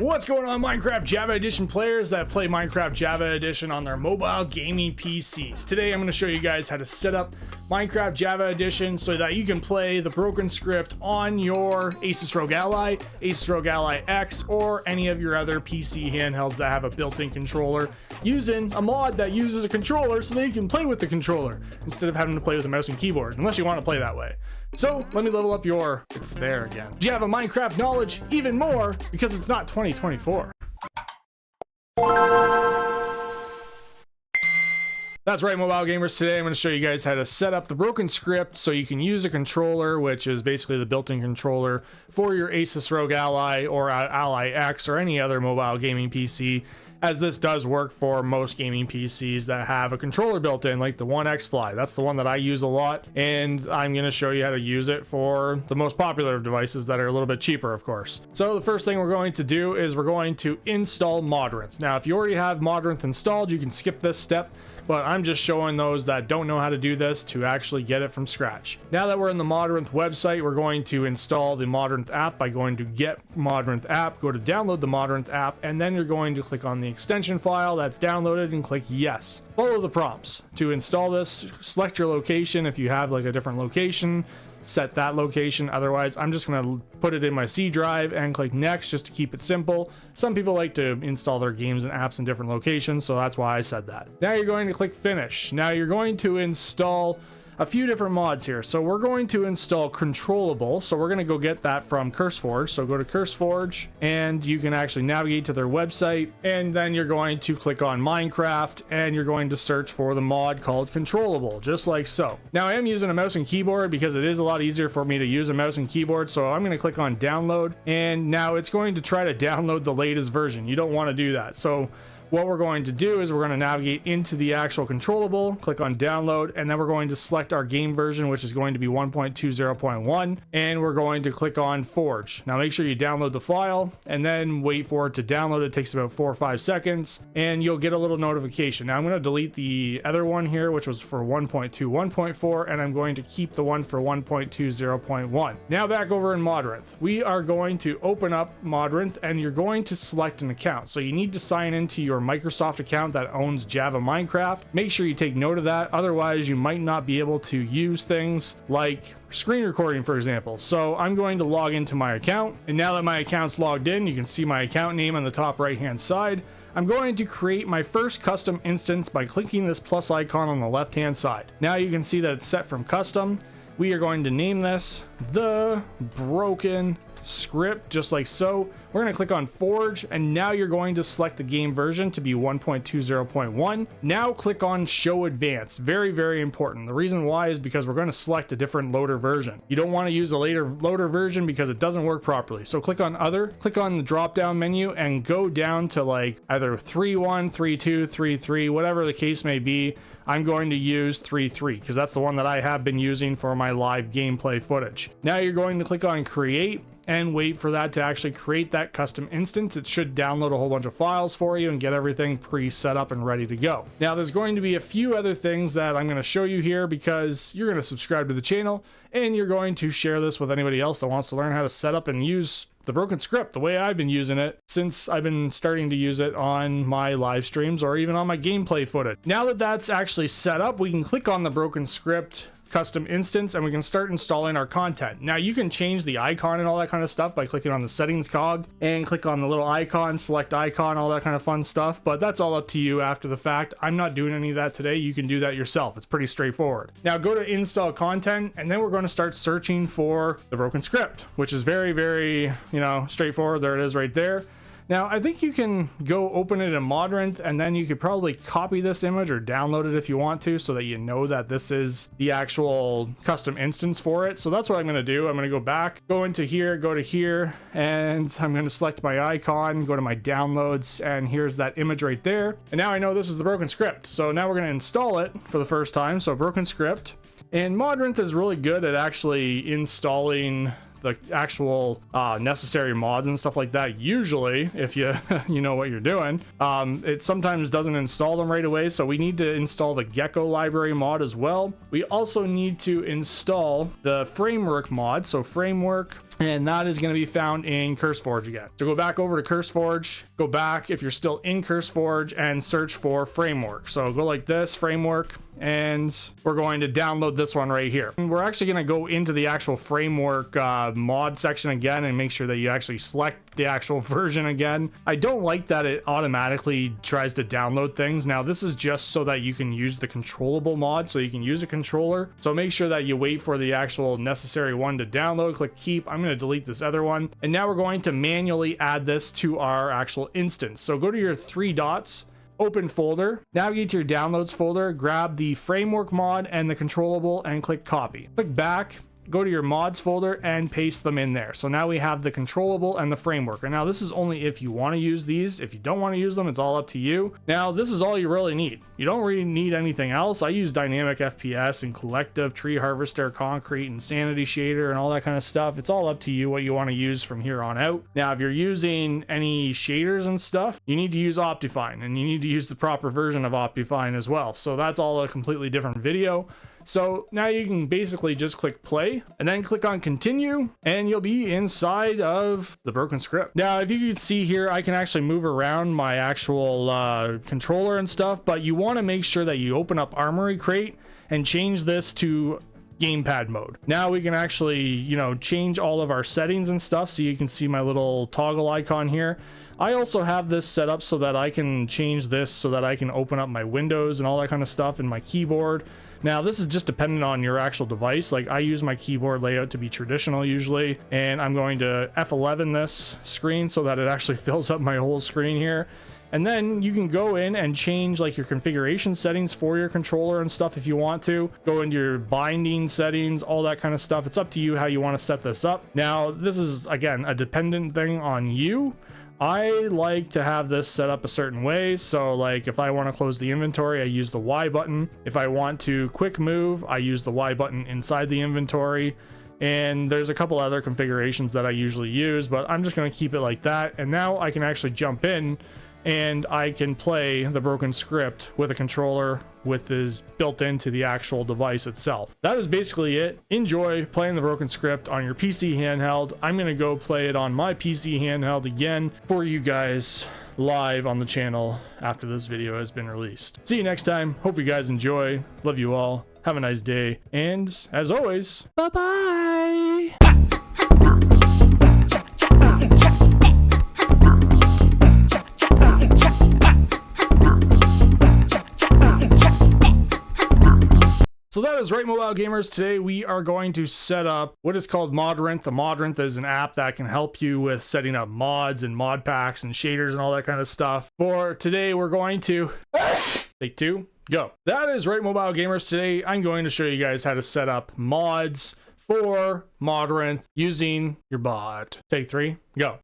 What's going on, Minecraft Java Edition players that play Minecraft Java Edition on their mobile gaming PCs? Today I'm going to show you guys how to set up Minecraft Java Edition so that you can play the broken script on your Asus Rog Ally, Asus Rog Ally X, or any of your other PC handhelds that have a built-in controller, using a mod that uses a controller so that you can play with the controller instead of having to play with a mouse and keyboard, unless you want to play that way. So let me level up your, it's there again, Java Minecraft knowledge even more, because it's not 2024. That's right, mobile gamers. Today I'm going to show you guys how to set up the broken script so you can use a controller, which is basically the built-in controller for your Asus Rog Ally or Ally X or any other mobile gaming PC, as this does work for most gaming PCs that have a controller built in, like the One X Fly. That's the one that I use a lot, and I'm going to show you how to use it for the most popular devices that are a little bit cheaper, of course. So the first thing we're going to do is we're going to install Modrinth. Now, if you already have Modrinth installed, you can skip this step, but I'm just showing those that don't know how to do this to actually get it from scratch. Now that we're in the Modrinth website, we're going to install the Modrinth app by going to Get Modrinth App, go to download the Modrinth app, and then you're going to click on the extension file that's downloaded and click yes. Follow the prompts. To install this, select your location. If you have like a different location, set that location. Otherwise, I'm just going to put it in my C drive and click next just to keep it simple. Some people like to install their games and apps in different locations, so that's why I said that. Now you're going to click finish. Now you're going to install a few different mods here. So we're going to install Controllable. So we're going to go get that from CurseForge. So go to CurseForge and you can actually navigate to their website, and then you're going to click on Minecraft and you're going to search for the mod called Controllable, just like so. Now I am using a mouse and keyboard because it is a lot easier for me to use a mouse and keyboard. So I'm going to click on download, and now it's going to try to download the latest version. You don't want to do that. So what we're going to do is we're going to navigate into the actual Controllable, click on download, and then we're going to select our game version, which is going to be 1.20.1, and we're going to click on Forge. Now make sure you download the file and then wait for it to download. It takes about 4 or 5 seconds and you'll get a little notification. Now I'm going to delete the other one here, which was for 1.2.1.4, and I'm going to keep the one for 1.20.1. Now back over in Modrinth, we are going to open up Modrinth and you're going to select an account. So you need to sign into your Microsoft account that owns Java Minecraft. Make sure you take note of that, otherwise you might not be able to use things like screen recording, for example. So I'm going to log into my account, and now that my account's logged in, you can see my account name on the top right hand side. I'm going to create my first custom instance by clicking this plus icon on the left hand side. Now you can see that it's set from custom. We are going to name this the broken script, just like so. We're going to click on Forge, and now you're going to select the game version to be 1.20.1. Now click on Show Advanced. Very, very important. The reason why is because we're going to select a different loader version. You don't want to use a later loader version because it doesn't work properly. So click on Other, click on the drop down menu, and go down to like either 3.1, 3.2, 3.3, whatever the case may be. I'm going to use 3.3 because that's the one that I have been using for my live gameplay footage. Now you're going to click on Create and wait for that to actually create that custom instance. It should download a whole bunch of files for you and get everything pre-set up and ready to go. Now there's going to be a few other things that I'm going to show you here because you're going to subscribe to the channel and you're going to share this with anybody else that wants to learn how to set up and use the broken script the way I've been using it since I've been starting to use it on my live streams or even on my gameplay footage. Now that that's actually set up, we can click on the broken script custom instance and we can start installing our content. Now you can change the icon and all that kind of stuff by clicking on the settings cog and click on the little icon, select icon, all that kind of fun stuff, but that's all up to you after the fact. I'm not doing any of that today. You can do that yourself. It's pretty straightforward. Now go to install content, and then we're going to start searching for the broken script, which is very, very, straightforward. There it is right there. Now, I think you can go open it in Modrinth, and then you could probably copy this image or download it if you want to, so that you know that this is the actual custom instance for it. So that's what I'm going to do. I'm going to go back, go into here, go to here, and I'm going to select my icon, go to my downloads, and here's that image right there. And now I know this is the broken script. So now we're going to install it for the first time. So broken script. And Modrinth is really good at actually installing the actual necessary mods and stuff like that. Usually, if you you know what you're doing, it sometimes doesn't install them right away, so we need to install the Gecko library mod as well. We also need to install the framework mod. So framework And that is going to be found in CurseForge again. So go back over to CurseForge, go back if you're still in CurseForge and search for framework. So go like this, framework, and we're going to download this one right here. And we're actually going to go into the actual framework mod section again and make sure that you actually select the actual version again. I don't like that it automatically tries to download things. Now this is just so that you can use the controllable mod, so you can use a controller. So make sure that you wait for the actual necessary one to download. Click keep. I'm going to delete this other one. And now we're going to manually add this to our actual instance. So go to your three dots, open folder, navigate to your downloads folder, grab the framework mod and the controllable and click copy. Click back, go to your mods folder and paste them in there. So now we have the controllable and the framework. And now this is only if you want to use these. If you don't want to use them, it's all up to you. Now this is all you really need. You don't really need anything else. I use dynamic FPS and collective, tree harvester, concrete, insanity shader and all that kind of stuff. It's all up to you what you want to use from here on out. Now if you're using any shaders and stuff, you need to use Optifine, and you need to use the proper version of Optifine as well. So that's all a completely different video. So now you can basically just click play and then click on continue and you'll be inside of the broken script. Now, if you can see here, I can actually move around my actual controller and stuff, but you want to make sure that you open up Armory Crate and change this to gamepad mode. Now we can actually, you know, change all of our settings and stuff. So you can see my little toggle icon here. I also have this set up so that I can change this so that I can open up my windows and all that kind of stuff in my keyboard. Now this is just dependent on your actual device. Like I use my keyboard layout to be traditional usually, and I'm going to F11 this screen so that it actually fills up my whole screen here. And then you can go in and change like your configuration settings for your controller and stuff if you want to. Go into your binding settings, all that kind of stuff. It's up to you how you want to set this up. Now this is again a dependent thing on you. I like to have this set up a certain way. So like if I want to close the inventory, I use the Y button. If I want to quick move, I use the Y button inside the inventory. And there's a couple other configurations that I usually use, but I'm just going to keep it like that. And now I can actually jump in and I can play the broken script with a controller with this built into the actual device itself. That is basically it. Enjoy playing the broken script on your PC handheld. I'm going to go play it on my PC handheld again for you guys live on the channel after this video has been released. See you next time. Hope you guys enjoy. Love you all. Have a nice day. And as always, bye-bye. So that is right, mobile gamers. Today we are going to set up what is called Modrinth. The Modrinth is an app that can help you with setting up mods and mod packs and shaders and all that kind of stuff. For today we're going to take two, go. That is right, mobile gamers. Today I'm going to show you guys how to set up mods for Modrinth using your bot. Take three, go.